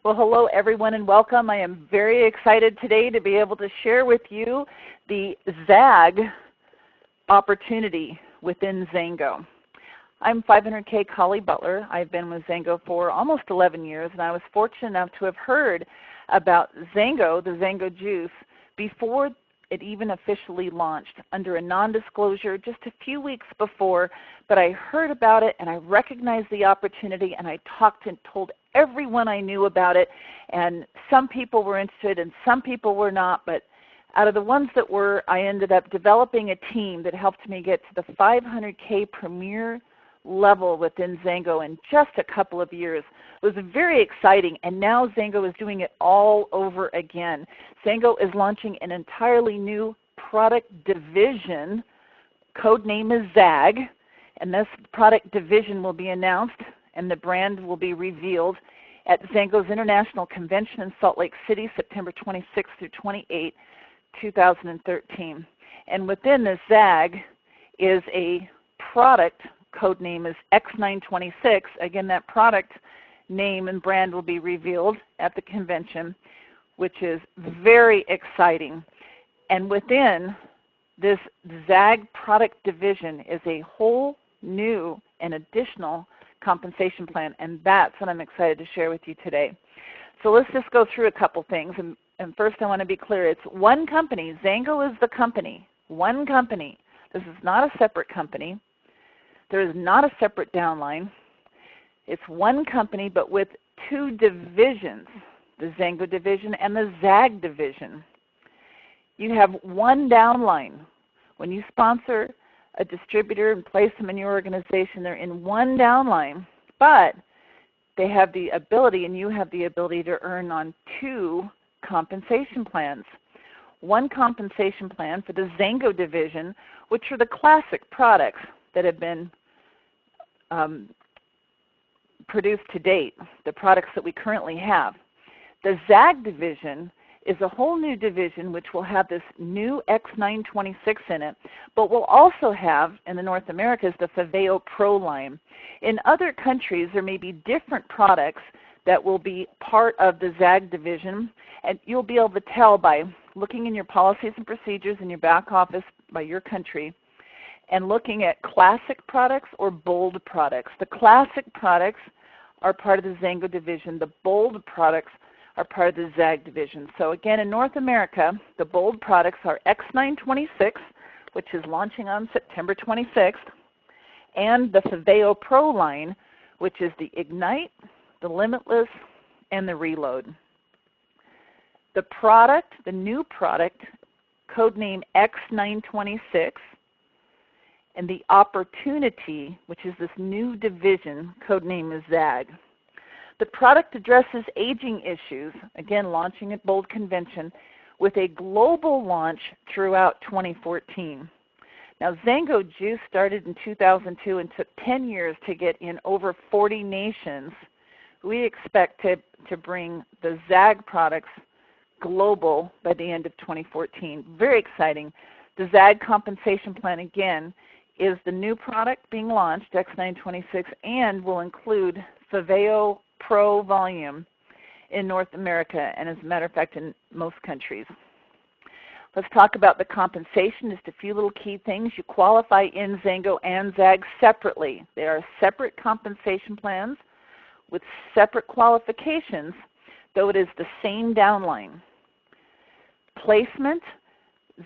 Well, hello everyone and welcome. I am very excited today to be able to share with you the XAG opportunity within Xango. I'm 500K Colli Butler. I've been with Xango for almost 11 years, and I was fortunate enough to have heard about Xango, the Xango juice, before it even officially launched under a non-disclosure just a few weeks before, but I heard about it and I recognized the opportunity and I talked and told everyone I knew about it, and some people were interested and some people were not, but out of the ones that were, I ended up developing a team that helped me get to the 500K premier level within Xango in just a couple of years. It was very exciting, and now Xango is doing it all over again. Xango is launching an entirely new product division. Code name is XAG, and this product division will be announced and the brand will be revealed at Xango's International Convention in Salt Lake City, September 26 through 28, 2013. And within this XAG is a product. Code name is X926. Again, that product name and brand will be revealed at the convention, which is very exciting. And within this XAG product division is a whole new and additional compensation plan, and that's what I'm excited to share with you today. So let's just go through a couple things. And first I want to be clear, it's one company. Xango is the company, one company. This is not a separate company. There is not a separate downline. It's one company but with two divisions, the Xango division and the XAG division. You have one downline. When you sponsor a distributor and place them in your organization, they're in one downline, but they have the ability, and you have the ability, to earn on two compensation plans. One compensation plan for the Xango division, which are the classic products that have been produced to date, the products that we currently have. The XAG division is a whole new division which will have this new X926 in it, but will also have, in the North Americas, the Viveo Pro line. In other countries, there may be different products that will be part of the XAG division, and you'll be able to tell by looking in your policies and procedures in your back office by your country and looking at classic products or bold products. The classic products are part of the Xango division. The bold products are part of the XAG division. So again, in North America, the bold products are X926, which is launching on September 26th, and the Viveo Pro line, which is the Ignite, the Limitless, and the Reload. The product, the new product, codename X926, and the opportunity, which is this new division, codename is XAG. The product addresses aging issues, again launching at Bold Convention, with a global launch throughout 2014. Now Xango Juice started in 2002 and took 10 years to get in over 40 nations. We expect to bring the XAG products global by the end of 2014. Very exciting. The XAG compensation plan, again, is the new product being launched, X926, and will include Viveo Pro volume in North America, and as a matter of fact in most countries. Let's talk about the compensation, just a few little key things. You qualify in Xango and XAG separately. They are separate compensation plans with separate qualifications, though it is the same downline. Placement,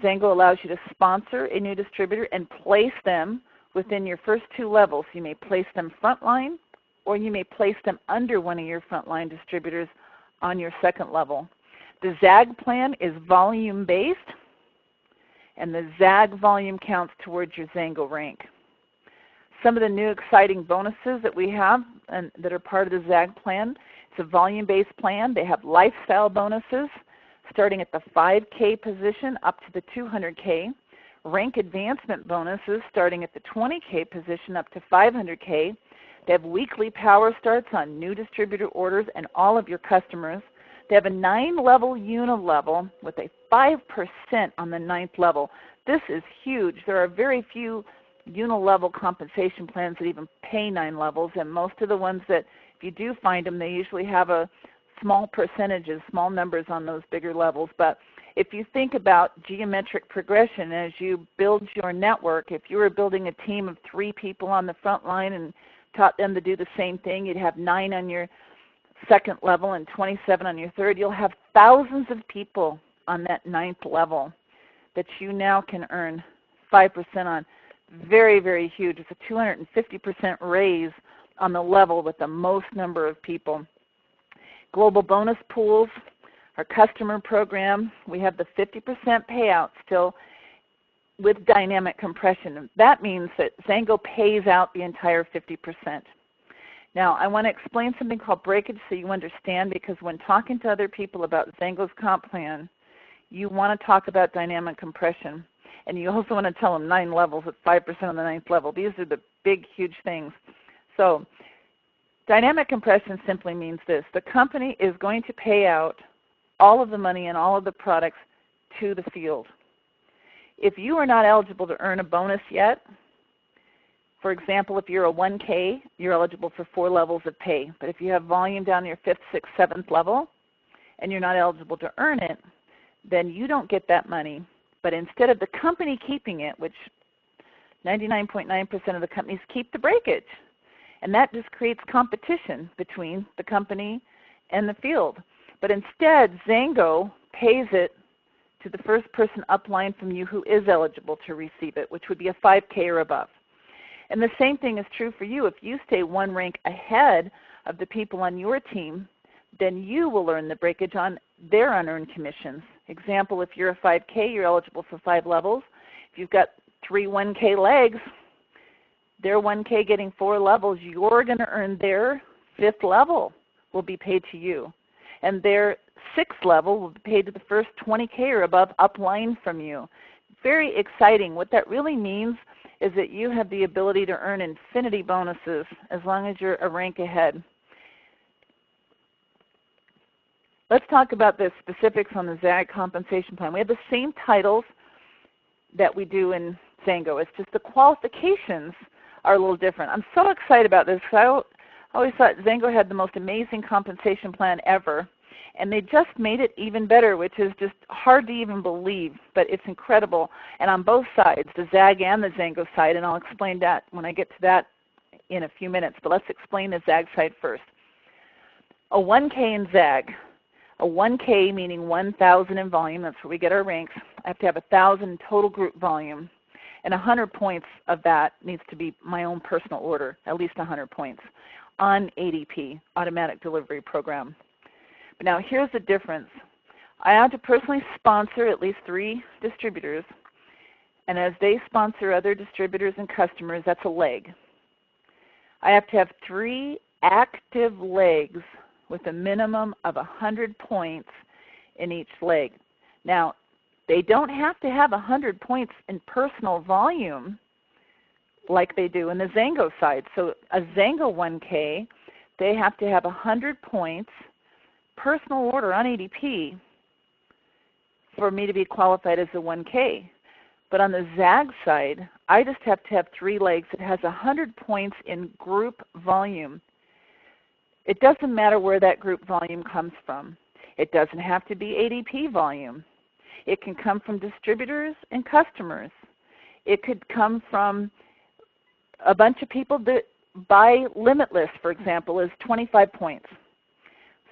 Xango allows you to sponsor a new distributor and place them within your first two levels. You may place them frontline, or you may place them under one of your frontline distributors on your second level. The XAG plan is volume-based, and the XAG volume counts towards your Xango rank. Some of the new exciting bonuses that we have and that are part of the XAG plan, it's a volume-based plan. They have lifestyle bonuses starting at the 5K position up to the 200K. Rank advancement bonuses starting at the 20K position up to 500K. They have weekly power starts on new distributor orders and all of your customers. They have a 9-level unilevel with a 5% on the 9th level. This is huge. There are very few unilevel compensation plans that even pay 9 levels, and most of the ones that, if you do find them, they usually have a small percentages, small numbers on those bigger levels. But if you think about geometric progression as you build your network, if you were building a team of 3 people on the front line and taught them to do the same thing, you'd have 9 on your second level and 27 on your third. You'll have thousands of people on that 9th level that you now can earn 5% on. Very, very huge. It's a 250% raise on the level with the most number of people. Global bonus pools, our customer program, we have the 50% payout still with dynamic compression. That means that Xango pays out the entire 50%. Now, I want to explain something called breakage so you understand, because when talking to other people about Xango's comp plan, you want to talk about dynamic compression. And you also want to tell them 9 levels at 5% on the 9th level. These are the big, huge things. So dynamic compression simply means this. The company is going to pay out all of the money and all of the products to the field. If you are not eligible to earn a bonus yet, for example, if you're a 1K, you're eligible for 4 levels of pay. But if you have volume down to your 5th, 6th, 7th level, and you're not eligible to earn it, then you don't get that money. But instead of the company keeping it, which 99.9% of the companies keep the breakage, and that just creates competition between the company and the field. But instead, Xango pays it to the first person upline from you who is eligible to receive it, which would be a 5K or above. And the same thing is true for you. If you stay 1 rank ahead of the people on your team, then you will earn the breakage on their unearned commissions. Example, if you're a 5K, you're eligible for 5 levels. If you've got 3 1K legs, their 1K getting 4 levels, you're going to earn their 5th level will be paid to you. And their 6th level will be paid to the first 20K or above upline from you. Very exciting. What that really means is that you have the ability to earn infinity bonuses as long as you're a rank ahead. Let's talk about the specifics on the XAG compensation plan. We have the same titles that we do in Xango. It's just the qualifications are a little different. I'm so excited about this because I always thought Xango had the most amazing compensation plan ever. And they just made it even better, which is just hard to even believe, but it's incredible. And on both sides, the XAG and the Xango side, and I'll explain that when I get to that in a few minutes. But let's explain the XAG side first. A 1K in XAG. A 1K meaning 1,000 in volume, that's where we get our ranks. I have to have 1,000 total group volume. And 100 points of that needs to be my own personal order, at least 100 points, on ADP, Automatic Delivery Program. But now here's the difference. I have to personally sponsor at least 3 distributors. And as they sponsor other distributors and customers, that's a leg. I have to have 3 active legs with a minimum of 100 points in each leg. Now, they don't have to have 100 points in personal volume like they do in the Xango side. So a Xango 1K, they have to have 100 points personal order on ADP for me to be qualified as a 1K. But on the XAG side, I just have to have 3 legs. It has 100 points in group volume. It doesn't matter where that group volume comes from. It doesn't have to be ADP volume. It can come from distributors and customers. It could come from a bunch of people that buy Limitless, for example, is 25 points.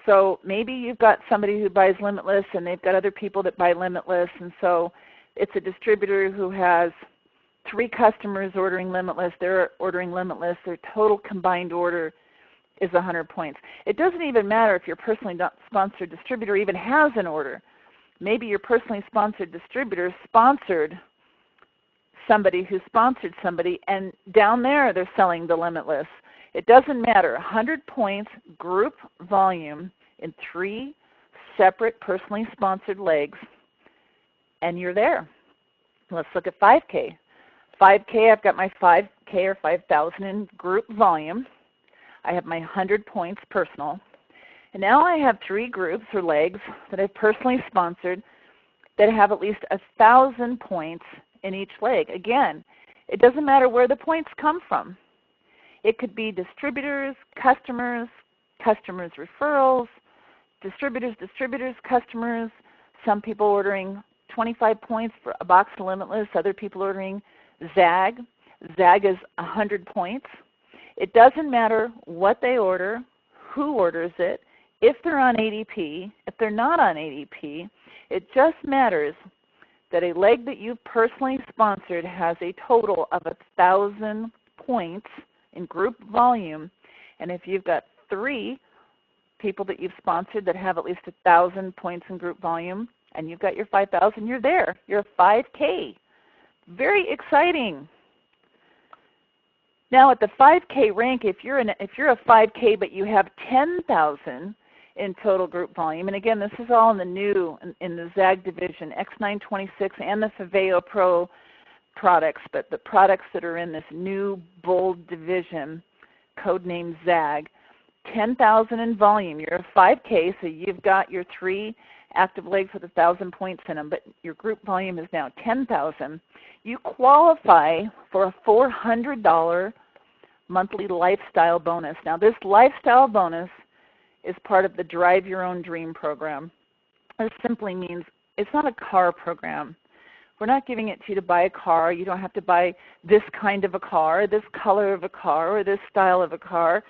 So maybe you've got somebody who buys Limitless and they've got other people that buy Limitless, and so it's a distributor who has 3 customers ordering Limitless. They're ordering Limitless. Their total combined order is 100 points. It doesn't even matter if your personally sponsored distributor even has an order. Maybe your personally sponsored distributor sponsored somebody who sponsored somebody, and down there they're selling the Limitless. It doesn't matter. 100 points, group volume in 3 separate personally sponsored legs, and you're there. Let's look at 5K. 5K, I've got my 5K or 5,000 in group volume. I have my 100 points personal. And now I have 3 groups or legs that I've personally sponsored that have at least 1,000 points in each leg. Again, it doesn't matter where the points come from. It could be distributors, customers referrals, distributors, customers, some people ordering 25 points for a box to Limitless, other people ordering XAG. XAG is 100 points. It doesn't matter what they order, who orders it, if they're on ADP, if they're not on ADP. It just matters that a leg that you've personally sponsored has a total of 1,000 points in group volume. And if you've got 3 people that you've sponsored that have at least 1,000 points in group volume, and you've got your 5,000, you're there. You're a 5K. Very exciting. Now at the 5K rank, if you're a 5K but you have 10,000 in total group volume, and again, this is all in the new, in the XAG division, X926 and the Faveo Pro products, but the products that are in this new bold division, codenamed XAG, 10,000 in volume. You're a 5K, so you've got your 3 active legs with 1,000 points in them, but your group volume is now 10,000. You qualify for a $400 monthly lifestyle bonus. Now this lifestyle bonus is part of the Drive Your Own Dream program. This simply means it's not a car program. We're not giving it to you to buy a car. You don't have to buy this kind of a car, this color of a car, or this style of a car,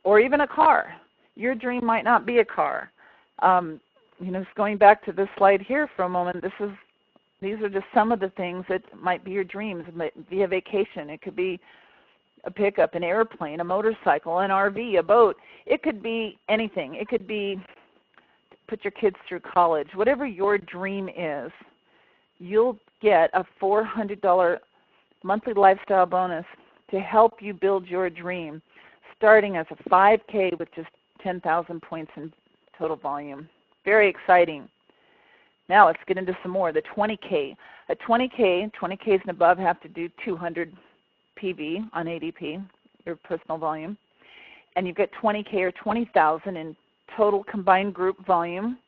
or even a car. Your dream might not be a car. Just going back to this slide here for a moment, these are just some of the things that might be your dreams. It might be a vacation. It could be a pickup, an airplane, a motorcycle, an RV, a boat. It could be anything. It could be put your kids through college. Whatever your dream is, you'll get a $400 monthly lifestyle bonus to help you build your dream, starting as a 5K with just 10,000 points in total volume. Very exciting. Now let's get into some more. The 20K. A 20Ks and above have to do 200 PV on ADP, your personal volume. And you've got 20K or 20,000 in total combined group volume.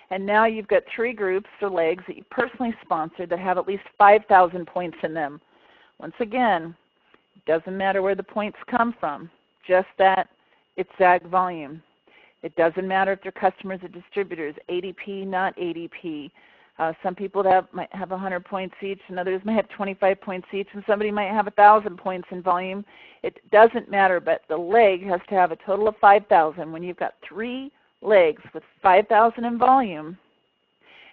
And now you've got 3 groups or legs that you personally sponsored that have at least 5,000 points in them. Once again, it doesn't matter where the points come from, just that it's XAG volume. It doesn't matter if they're customers or distributors, ADP, not ADP. Some people might have 100 points each, and others might have 25 points each, and somebody might have 1,000 points in volume. It doesn't matter, but the leg has to have a total of 5,000. When you've got 3 legs with 5,000 in volume,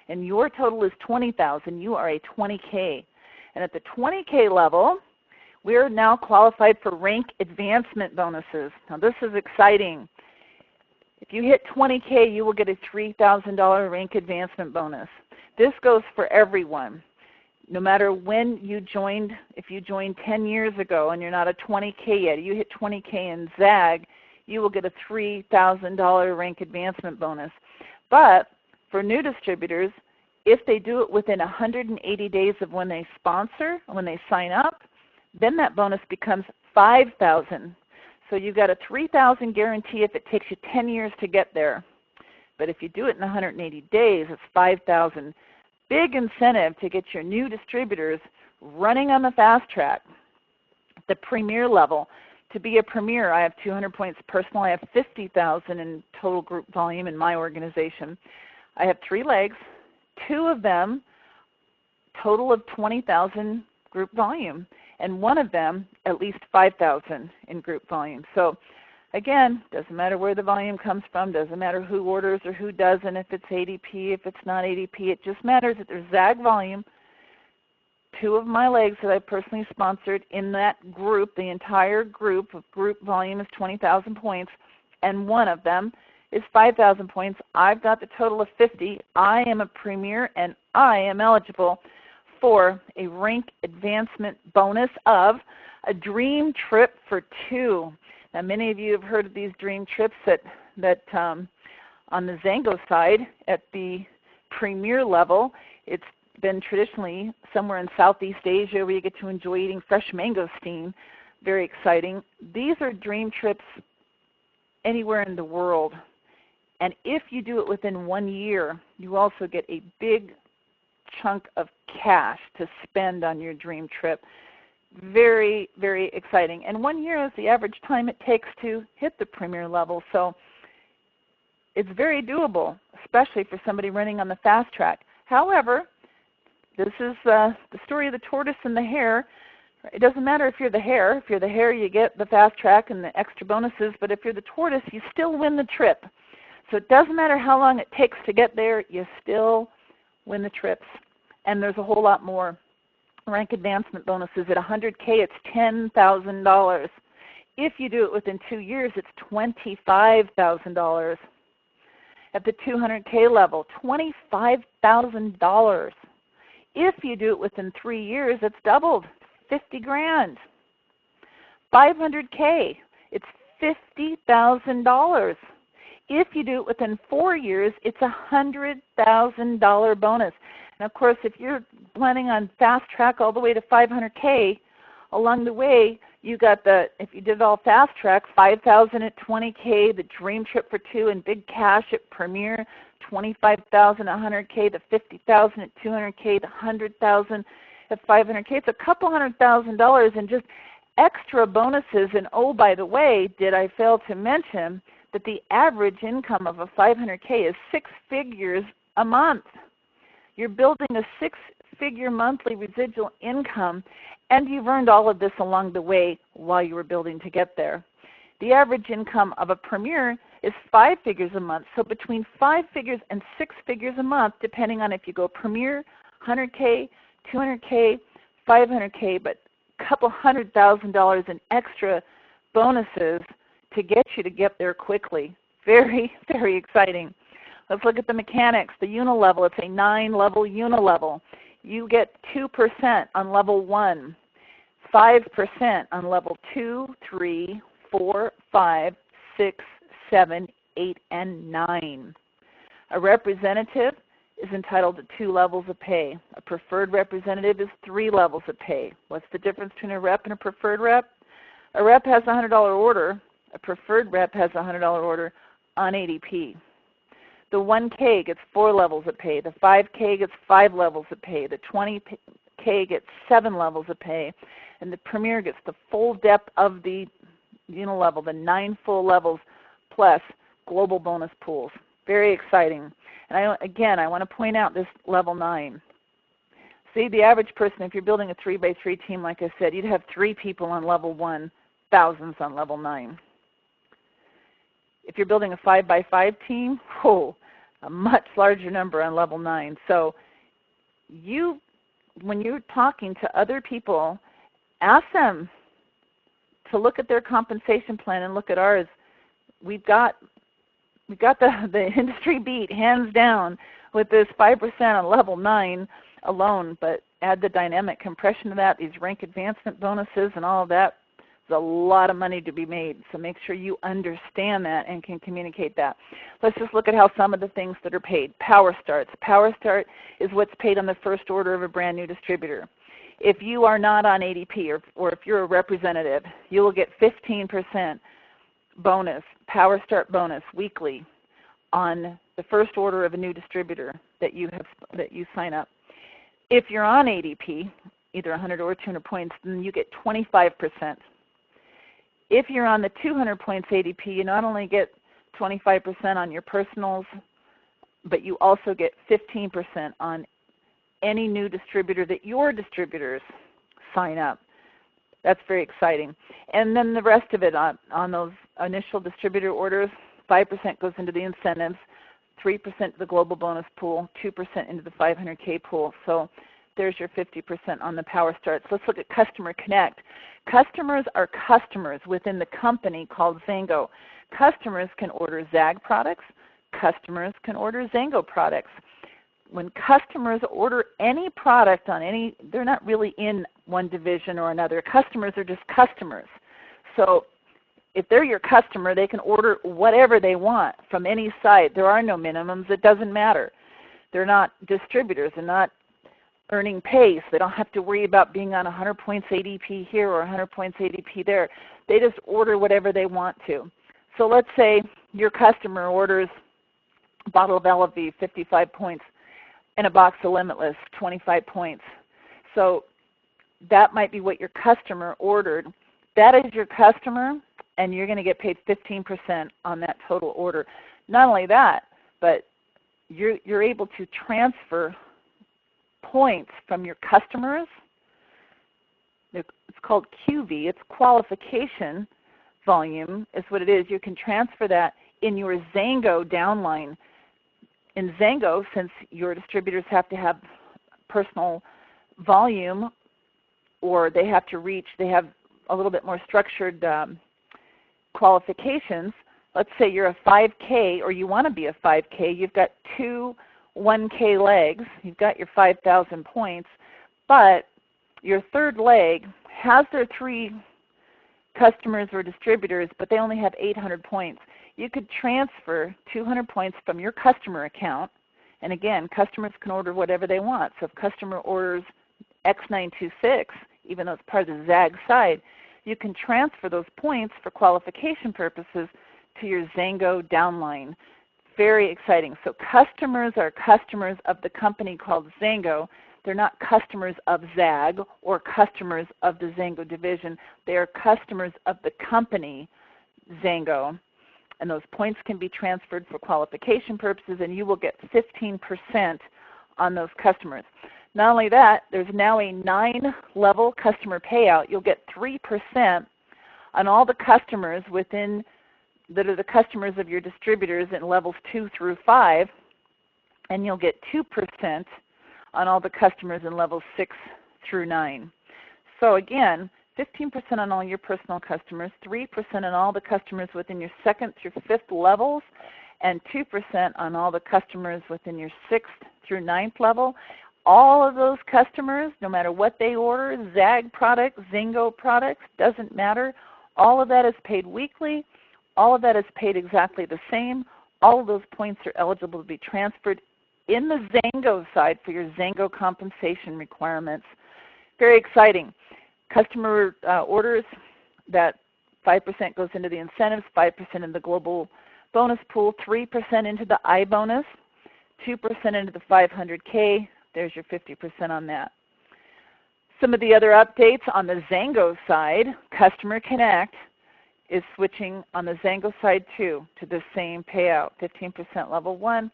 and your total is 20,000, you are a 20K. And at the 20K level, we are now qualified for rank advancement bonuses. Now this is exciting. If you hit 20K, you will get a $3,000 rank advancement bonus. This goes for everyone. No matter when you joined, if you joined 10 years ago and you're not a 20K yet, you hit 20K in XAG, you will get a $3,000 rank advancement bonus. But for new distributors, if they do it within 180 days of when they sponsor, when they sign up, then that bonus becomes $5,000. So you've got a $3,000 guarantee if it takes you 10 years to get there. But if you do it in 180 days, it's $5,000. Big incentive to get your new distributors running on the fast track. The premier level. To be a premier, I have 200 points personal. I have 50,000 in total group volume in my organization. I have 3 legs, 2 of them total of 20,000 group volume, and 1 of them at least 5,000 in group volume. So again, doesn't matter where the volume comes from, doesn't matter who orders or who doesn't, if it's ADP, if it's not ADP, it just matters that there's XAG volume. 2 of my legs that I personally sponsored in that group, the entire group of group volume is 20,000 points, and 1 of them is 5,000 points. I've got the total of 50. I am a premier, and I am eligible for a rank advancement bonus of a dream trip for 2. Now, many of you have heard of these dream trips that on the Zango side at the premier level, it's been traditionally somewhere in Southeast Asia where you get to enjoy eating fresh mangosteen. Very exciting. These are dream trips anywhere in the world. And if you do it within 1 year, you also get a big chunk of cash to spend on your dream trip. Very, very exciting. And 1 year is the average time it takes to hit the premier level. So it's very doable, especially for somebody running on the fast track. However, this is the story of the tortoise and the hare. It doesn't matter if you're the hare. If you're the hare, you get the fast track and the extra bonuses. But if you're the tortoise, you still win the trip. So it doesn't matter how long it takes to get there. You still win the trips. And there's a whole lot more. Rank advancement bonuses at 100K, it's $10,000. If you do it within 2 years, it's $25,000. At the 200K level, $25,000. If you do it within 3 years, it's doubled, 50 grand. 500K, it's $50,000. If you do it within 4 years, it's a $100,000 bonus. And of course, if you're planning on fast track all the way to 500K, along the way, you got the, if you did all fast track, 5,000 at 20K, the dream trip for 2 and big cash at Premier, 25,000 at 100K, the 50,000 at 200K, the 100,000 at 500K. It's a couple $100,000 in just extra bonuses. And oh, by the way, did I fail to mention that the average income of a 500K is 6 figures a month. You're building a 6-figure monthly residual income, and you've earned all of this along the way while you were building to get there. The average income of a Premier is 5 figures a month, so between 5 figures and 6 figures a month, depending on if you go Premier, 100K, 200K, 500K, but a couple $100,000 in extra bonuses to get you to get there quickly. Very, very exciting. Let's look at the mechanics. The unilevel, it's a 9-level unilevel. You get 2% on level 1, 5% on level 2, 3, 4, 5, 6, 7, 8, and 9. A representative is entitled to 2 levels of pay. A preferred representative is 3 levels of pay. What's the difference between a rep and a preferred rep? A rep has a $100 order. A preferred rep has a $100 order on ADP. The 1K gets 4 levels of pay. The 5K gets 5 levels of pay. The 20K gets 7 levels of pay. And the Premier gets the full depth of the unilevel, the 9 full levels plus global bonus pools. Very exciting. And I want to point out this level 9. See, the average person, if you're building a 3x3 team, like I said, you'd have 3 people on level 1, thousands on level 9. If you're building a 5x5 team, a much larger number on level 9. So when you're talking to other people, ask them to look at their compensation plan and look at ours. We've got the industry beat, hands down, with this 5% on level 9 alone, but add the dynamic compression to that, these rank advancement bonuses and all of that. There's a lot of money to be made, so make sure you understand that and can communicate that. Let's just look at how some of the things that are paid. Power starts. Power start is what's paid on the first order of a brand new distributor. If you are not on ADP or if you're a representative, you will get 15% bonus, Power Start bonus weekly on the first order of a new distributor that you sign up. If you're on ADP, either 100 or 200 points, then you get 25%. If you're on the 200 points ADP, you not only get 25% on your personals, but you also get 15% on any new distributor that your distributors sign up. That's very exciting. And then the rest of it on those initial distributor orders, 5% goes into the incentives, 3% to the global bonus pool, 2% into the 500K pool. So there's your 50% on the Power Starts. Let's look at Customer Connect. Customers are customers within the company called Zango. Customers can order XAG products. Customers can order Zango products. When customers order any product on any, they're not really in one division or another. Customers are just customers. So if they're your customer, they can order whatever they want from any site. There are no minimums. It doesn't matter. They're not distributors. They're not earning pace. They don't have to worry about being on 100 points ADP here or 100 points ADP there. They just order whatever they want to. So let's say your customer orders a bottle of Elevie, 55 points, and a box of Limitless, 25 points. So that might be what your customer ordered. That is your customer, and you're going to get paid 15% on that total order. Not only that, but you're able to transfer points from your customers. It's called QV. It's qualification volume is what it is. You can transfer that in your Zango downline. In Zango, since your distributors have to have personal volume, or they have a little bit more structured qualifications. Let's say you're a 5K, or you want to be a 5K. You've got 2 1K legs. You've got your 5,000 points, but your third leg has their 3 customers or distributors, but they only have 800 points. You could transfer 200 points from your customer account, and again, customers can order whatever they want. So if customer orders X926, even though it's part of the ZAG side, you can transfer those points for qualification purposes to your Zango downline. Very exciting. So customers are customers of the company called Zango. They're not customers of ZAG or customers of the Zango division. They are customers of the company Zango. And those points can be transferred for qualification purposes, and you will get 15% on those customers. Not only that, there's now a 9-level customer payout. You'll get 3% on all the customers that are the customers of your distributors in levels 2 through 5, and you'll get 2% on all the customers in levels 6 through 9. So again, 15% on all your personal customers, 3% on all the customers within your 2nd through 5th levels, and 2% on all the customers within your 6th through 9th level. All of those customers, no matter what they order, ZAG products, Zango products, doesn't matter. All of that is paid weekly. All of that is paid exactly the same. All of those points are eligible to be transferred in the Zango side for your Zango compensation requirements. Very exciting. Customer orders, that 5% goes into the incentives, 5% in the global bonus pool, 3% into the iBonus, 2% into the 500K. There's your 50% on that. Some of the other updates on the Zango side, Customer Connect is switching on the Zango side too to the same payout, 15% level 1,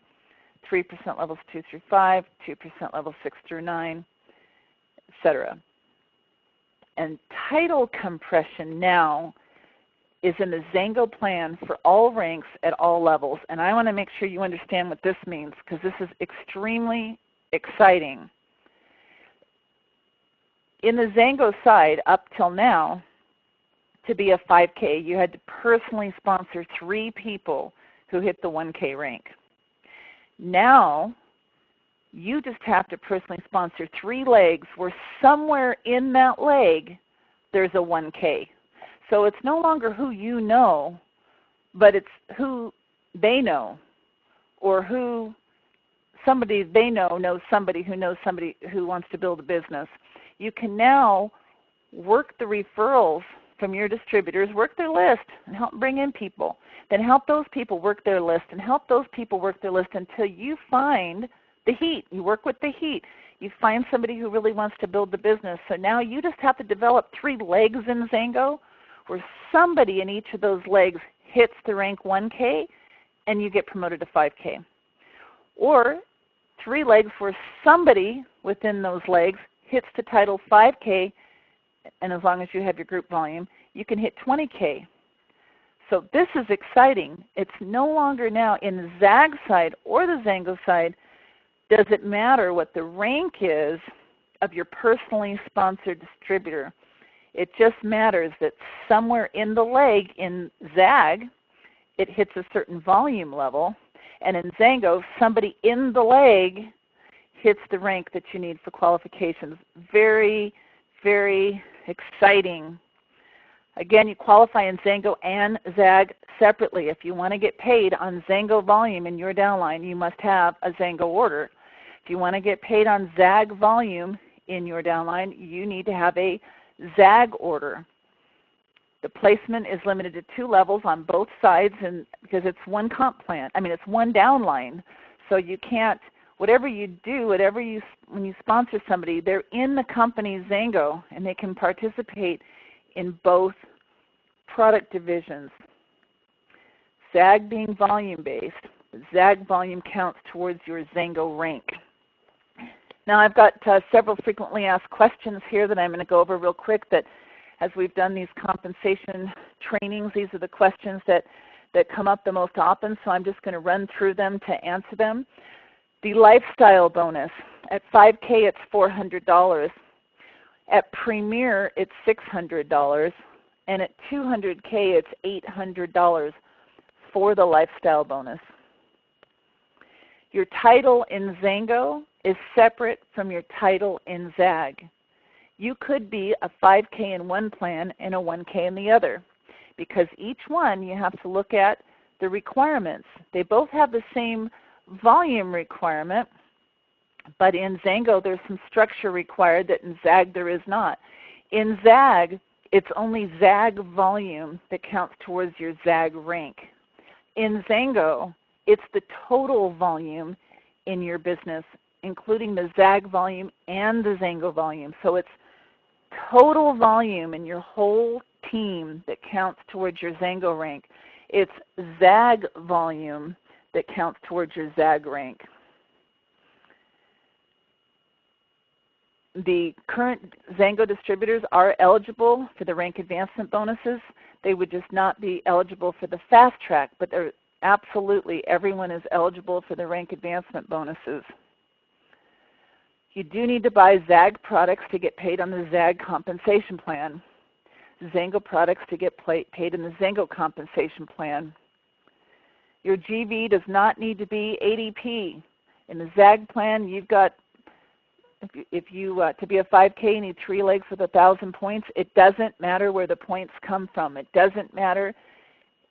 3% levels 2 through 5, 2% levels 6 through 9, etc. And title compression now is in the Zango plan for all ranks at all levels. And I want to make sure you understand what this means, because this is extremely exciting. In the Zango side, up till now, to be a 5K, you had to personally sponsor 3 people who hit the 1K rank. Now, you just have to personally sponsor 3 legs where somewhere in that leg there's a 1K. So it's no longer who you know, but it's who they know, or who somebody they know knows somebody who wants to build a business. You can now work the referrals from your distributors, work their list, and help bring in people. Then help those people work their list, and help those people work their list until you find the heat. You work with the heat. You find somebody who really wants to build the business. So now you just have to develop 3 legs in Zango where somebody in each of those legs hits the rank 1K and you get promoted to 5K. Or 3 legs where somebody within those legs hits the title 5K, and as long as you have your group volume, you can hit 20K. So this is exciting. It's no longer now in the ZAG side or the Zango side does it matter what the rank is of your personally sponsored distributor. It just matters that somewhere in the leg in ZAG, it hits a certain volume level, and in Zango, somebody in the leg hits the rank that you need for qualifications. Very, very exciting. Again, you qualify in Zango and ZAG separately. If you want to get paid on Zango volume in your downline, you must have a Zango order. If you want to get paid on ZAG volume in your downline, you need to have a ZAG order. The placement is limited to 2 levels on both sides, and because it's one comp plan. I mean, it's one downline. So you can't, whatever you do, when you sponsor somebody, they're in the company Zango, and they can participate in both product divisions. ZAG being volume-based. ZAG volume counts towards your Zango rank. Now I've got several frequently asked questions here that I'm going to go over real quick that as we've done these compensation trainings, these are the questions that come up the most often, so I'm just going to run through them to answer them. The lifestyle bonus. At 5K it's $400. At Premier it's $600. And at 200K it's $800 for the lifestyle bonus. Your title in Zango is separate from your title in ZAG. You could be a 5K in one plan and a 1K in the other, because each one you have to look at the requirements. They both have the same volume requirement, but in Zango there's some structure required that in ZAG there is not. In ZAG, it's only ZAG volume that counts towards your ZAG rank. In Zango, it's the total volume in your business, including the ZAG volume and the Zango volume. So it's total volume in your whole team that counts towards your Zango rank. It's ZAG volume that counts towards your ZAG rank. The current Zango distributors are eligible for the rank advancement bonuses. They would just not be eligible for the fast track, but they're absolutely everyone is eligible for the rank advancement bonuses. You do need to buy ZAG products to get paid on the ZAG compensation plan. Zango products to get paid in the Zango compensation plan. Your GV does not need to be ADP. In the ZAG plan, you've got, if you to be a 5K, you need 3 legs with 1,000 points. It doesn't matter where the points come from. It doesn't matter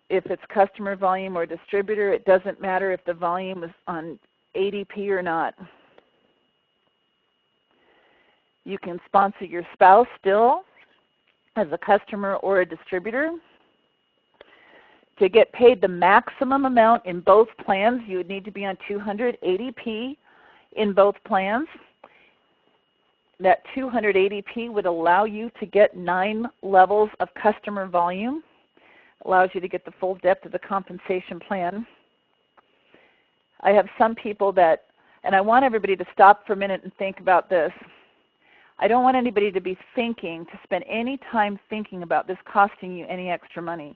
if it's customer volume or distributor. It doesn't matter if the volume is on ADP or not. You can sponsor your spouse still as a customer or a distributor. To get paid the maximum amount in both plans, you would need to be on 200 ADP in both plans. That 200 ADP would allow you to get 9 levels of customer volume. Allows you to get the full depth of the compensation plan. I have some people that, and I want everybody to stop for a minute and think about this. I don't want anybody to be thinking, to spend any time thinking about this costing you any extra money,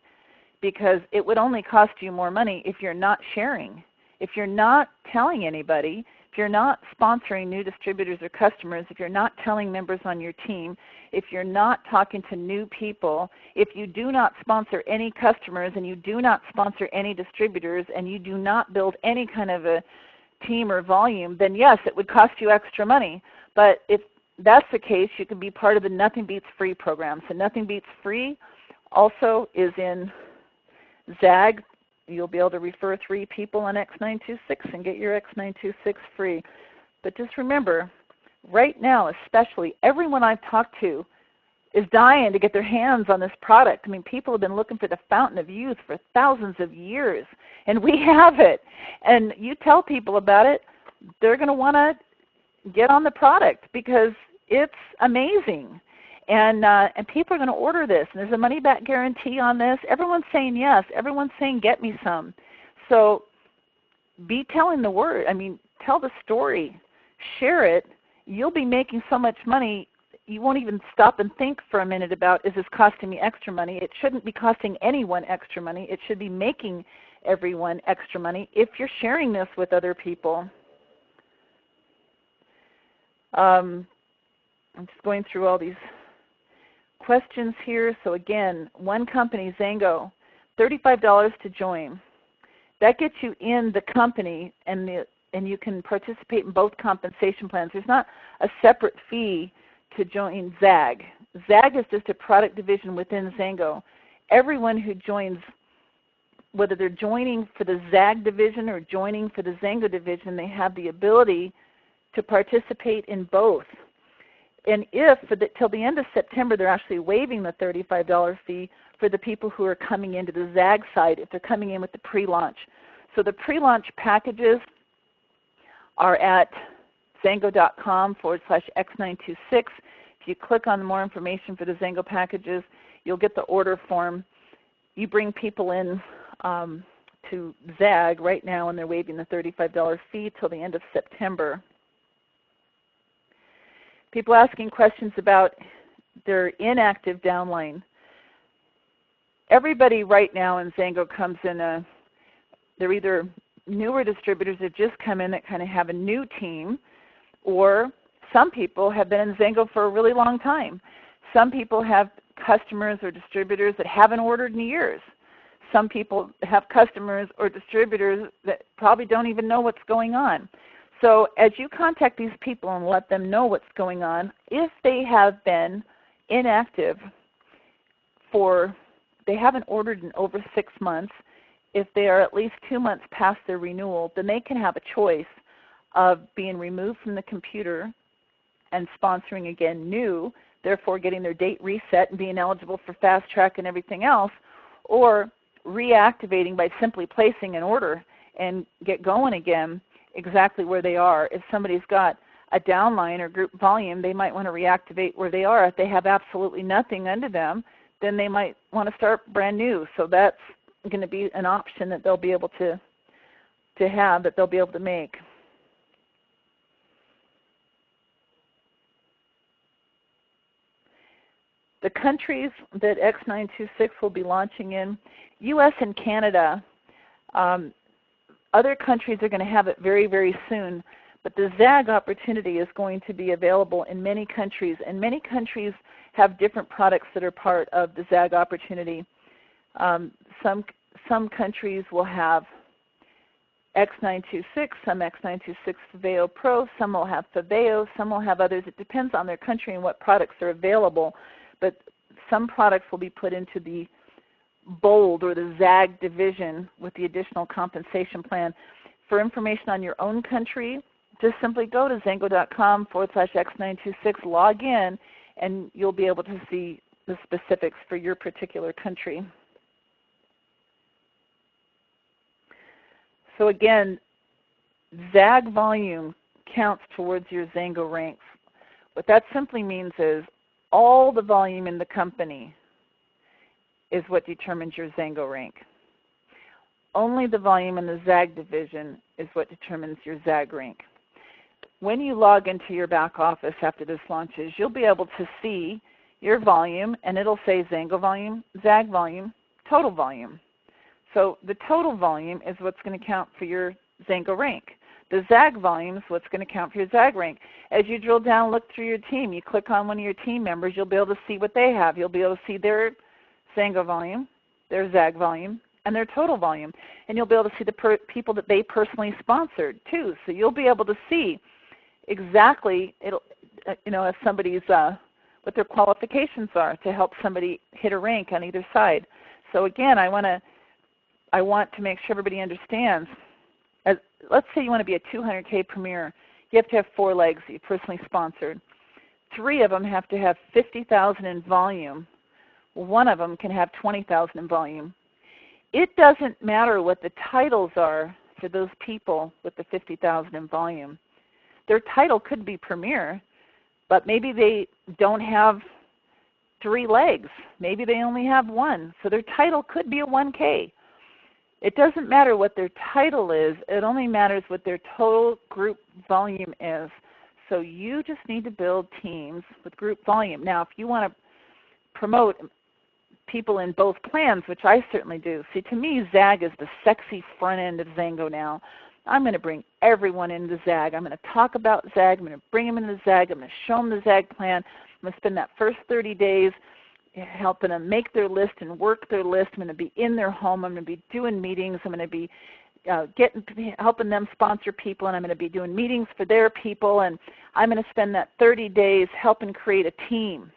because it would only cost you more money if you're not sharing. If you're not telling anybody, if you're not sponsoring new distributors or customers, if you're not telling members on your team, if you're not talking to new people, if you do not sponsor any customers and you do not sponsor any distributors and you do not build any kind of a team or volume, then yes, it would cost you extra money. But if that's the case, you can be part of the Nothing Beats Free program. So Nothing Beats Free also is in ZAG. You'll be able to refer 3 people on X926 and get your X926 free. But just remember, right now especially, everyone I've talked to is dying to get their hands on this product. I mean, people have been looking for the fountain of youth for thousands of years, and we have it. And you tell people about it, they're going to want to get on the product because it's amazing. And people are going to order this, and there's a money-back guarantee on this. Everyone's saying yes. Everyone's saying get me some. So be telling the word. I mean, tell the story. Share it. You'll be making so much money, you won't even stop and think for a minute about, is this costing me extra money? It shouldn't be costing anyone extra money. It should be making everyone extra money if you're sharing this with other people. I'm just going through all these questions here. So again, one company, Zango, $35 to join. That gets you in the company, and you can participate in both compensation plans. There's not a separate fee to join ZAG. ZAG is just a product division within Zango. Everyone who joins, whether they're joining for the ZAG division or joining for the Zango division, they have the ability to participate in both. And if, till the end of September, they're actually waiving the $35 fee for the people who are coming into the ZAG side if they're coming in with the pre-launch. So the pre-launch packages are at zango.com/X926. If you click on more information for the Zango packages, you'll get the order form. you bring people in to XAG right now, and they're waiving the $35 fee till the end of September. People asking questions about their inactive downline. Everybody right now in Xango comes in they're either newer distributors that just come in that kind of have a new team, or some people have been in Xango for a really long time. Some people have customers or distributors that haven't ordered in years. Some people have customers or distributors that probably don't even know what's going on. So as you contact these people and let them know what's going on, if they have been inactive they haven't ordered in over 6 months, if they are at least 2 months past their renewal, then they can have a choice of being removed from the computer and sponsoring again new, therefore getting their date reset and being eligible for fast track and everything else, or reactivating by simply placing an order and get going again exactly where they are. If somebody's got a downline or group volume, they might want to reactivate where they are. If they have absolutely nothing under them, then they might want to start brand new. So that's going to be an option that they'll be able to have, that they'll be able to make. The countries that X926 will be launching in, US and Canada. Other countries are going to have it very, very soon, but the XAG opportunity is going to be available in many countries, and many countries have different products that are part of the XAG opportunity. Some countries will have X926, some X926 Faveo Pro, some will have Faveo, some will have others. It depends on their country and what products are available, but some products will be put into the Bold or the XAG division with the additional compensation plan. For information on your own country, just simply go to xango.com/X926, log in, and you'll be able to see the specifics for your particular country. So again, XAG volume counts towards your Xango ranks. What that simply means is all the volume in the company is what determines your Xango rank. Only the volume in the XAG division is what determines your XAG rank. When you log into your back office after this launches, you'll be able to see your volume, and it'll say Xango volume, XAG volume, total volume. So the total volume is what's going to count for your Xango rank. The XAG volume is what's going to count for your XAG rank. As you drill down, look through your team, you click on one of your team members, you'll be able to see what they have. You'll be able to see their Xango volume, their XAG volume, and their total volume. And you'll be able to see the people that they personally sponsored too. So you'll be able to see exactly, if somebody's, what their qualifications are to help somebody hit a rank on either side. So again, I want to make sure everybody understands. Let's say you want to be a 200K Premier. You have to have 4 legs that you personally sponsored. 3 of them have to have 50,000 in volume. 1 of them can have 20,000 in volume. It doesn't matter what the titles are for those people with the 50,000 in volume. Their title could be Premier, but maybe they don't have 3 legs. Maybe they only have 1. So their title could be a 1K. It doesn't matter what their title is. It only matters what their total group volume is. So you just need to build teams with group volume. Now, if you want to promote people in both plans, which I certainly do. See, to me, XAG is the sexy front end of Xango now. I'm going to bring everyone into XAG. I'm going to talk about XAG. I'm going to bring them into XAG. I'm going to show them the XAG plan. I'm going to spend that first 30 days helping them make their list and work their list. I'm going to be in their home. I'm going to be doing meetings. I'm going to be helping them sponsor people, and I'm going to be doing meetings for their people, and I'm going to spend that 30 days helping create a team.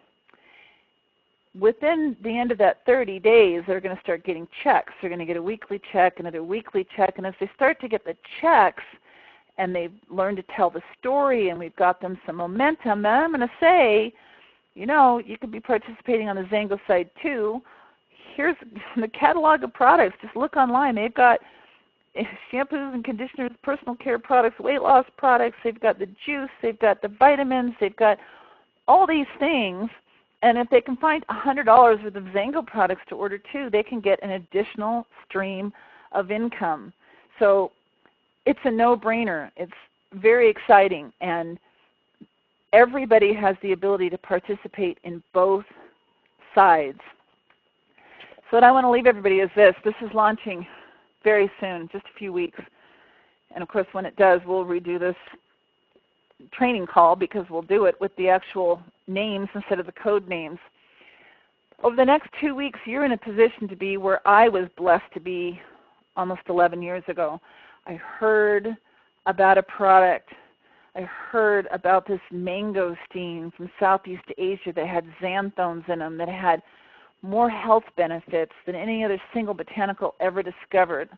Within the end of that 30 days, they're going to start getting checks. They're going to get a weekly check, another weekly check, and as they start to get the checks and they've learned to tell the story and we've got them some momentum, then I'm going to say, you could be participating on the Xango side too. Here's the catalog of products. Just look online. They've got shampoos and conditioners, personal care products, weight loss products. They've got the juice. They've got the vitamins. They've got all these things. And if they can find $100 worth of Zango products to order too, they can get an additional stream of income. So it's a no-brainer. It's very exciting, and everybody has the ability to participate in both sides. So what I want to leave everybody is this. This is launching very soon, just a few weeks. And of course, when it does, we'll redo this training call because we'll do it with the actual names instead of the code names. Over the next 2 weeks, you're in a position to be where I was blessed to be almost 11 years ago. I heard about a product. I heard about this mangosteen from Southeast Asia that had xanthones in them, that had more health benefits than any other single botanical ever discovered.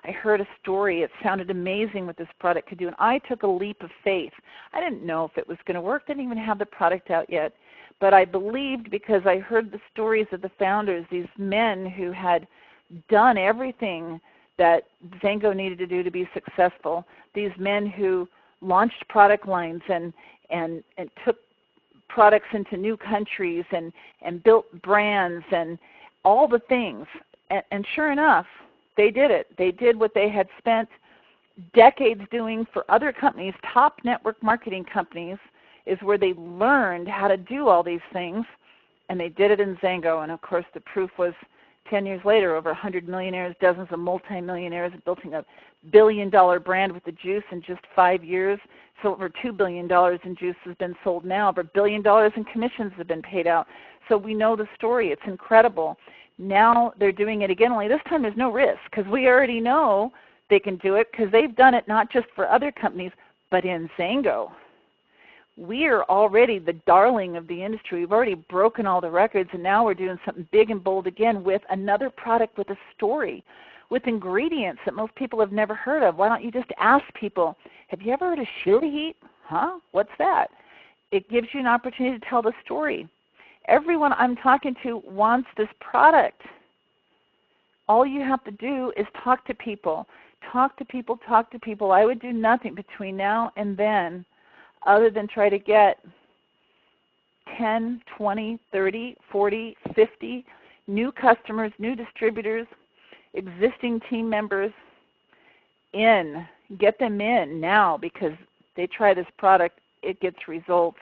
I heard a story. It sounded amazing what this product could do, and I took a leap of faith. I didn't know if it was going to work. Didn't even have the product out yet. But I believed because I heard the stories of the founders, these men who had done everything that Zango needed to do to be successful, these men who launched product lines and took products into new countries and built brands and all the things. And sure enough, they did it. They did what they had spent decades doing for other companies. Top network marketing companies is where they learned how to do all these things, and they did it in Zango. And of course, the proof was 10 years later, over 100 millionaires, dozens of multimillionaires building a billion-dollar brand with the juice in just 5 years. So over $2 billion in juice has been sold now. Over $1 billion in commissions have been paid out. So we know the story. It's incredible. Now they're doing it again, only this time there's no risk because we already know they can do it because they've done it not just for other companies, but in Zango. We are already the darling of the industry. We've already broken all the records, and now we're doing something big and bold again with another product with a story, with ingredients that most people have never heard of. Why don't you just ask people, have you ever heard of chili heat? Huh? What's that? It gives you an opportunity to tell the story. Everyone I'm talking to wants this product. All you have to do is talk to people. Talk to people, talk to people. I would do nothing between now and then other than try to get 10, 20, 30, 40, 50 new customers, new distributors, existing team members in. Get them in now because they try this product, it gets results.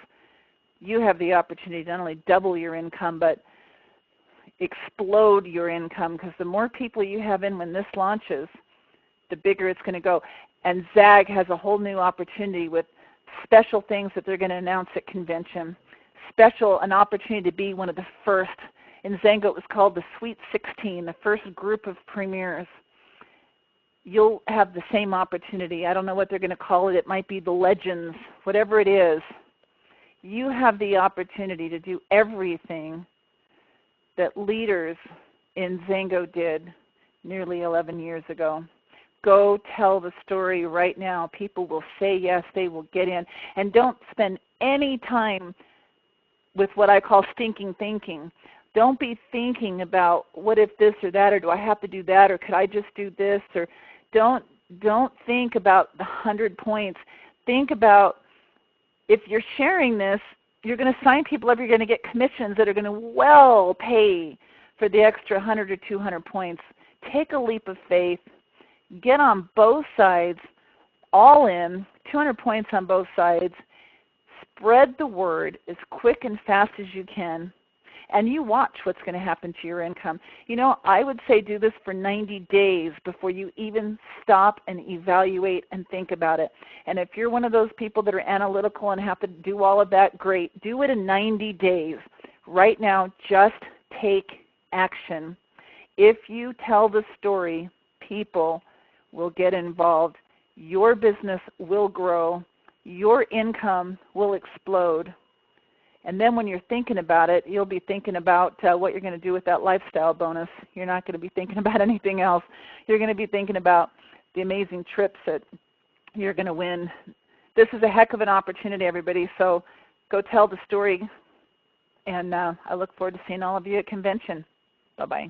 You have the opportunity to not only double your income but explode your income because the more people you have in when this launches, the bigger it's going to go. And ZAG has a whole new opportunity with special things that they're going to announce at convention. An opportunity to be one of the first. In Zango it was called the Sweet 16, the first group of premieres. You'll have the same opportunity. I don't know what they're going to call it. It might be the Legends, whatever it is. You have the opportunity to do everything that leaders in Zango did nearly 11 years ago. Go tell the story right now. People will say yes, they will get in. And don't spend any time with what I call stinking thinking. Don't be thinking about what if this or that, or do I have to do that, or could I just do this, or don't think about the 100 points. Think about if you're sharing this, you're going to sign people up, you're going to get commissions that are going to well pay for the extra 100 or 200 points. Take a leap of faith. Get on both sides, all in, 200 points on both sides. Spread the word as quick and fast as you can, and you watch what's going to happen to your income. You know, I would say do this for 90 days before you even stop and evaluate and think about it. And if you're one of those people that are analytical and have to do all of that, great. Do it in 90 days. Right now, just take action. If you tell the story, people will get involved. Your business will grow. Your income will explode. And then when you're thinking about it, you'll be thinking about what you're going to do with that lifestyle bonus. You're not going to be thinking about anything else. You're going to be thinking about the amazing trips that you're going to win. This is a heck of an opportunity, everybody. So go tell the story. And I look forward to seeing all of you at convention. Bye-bye.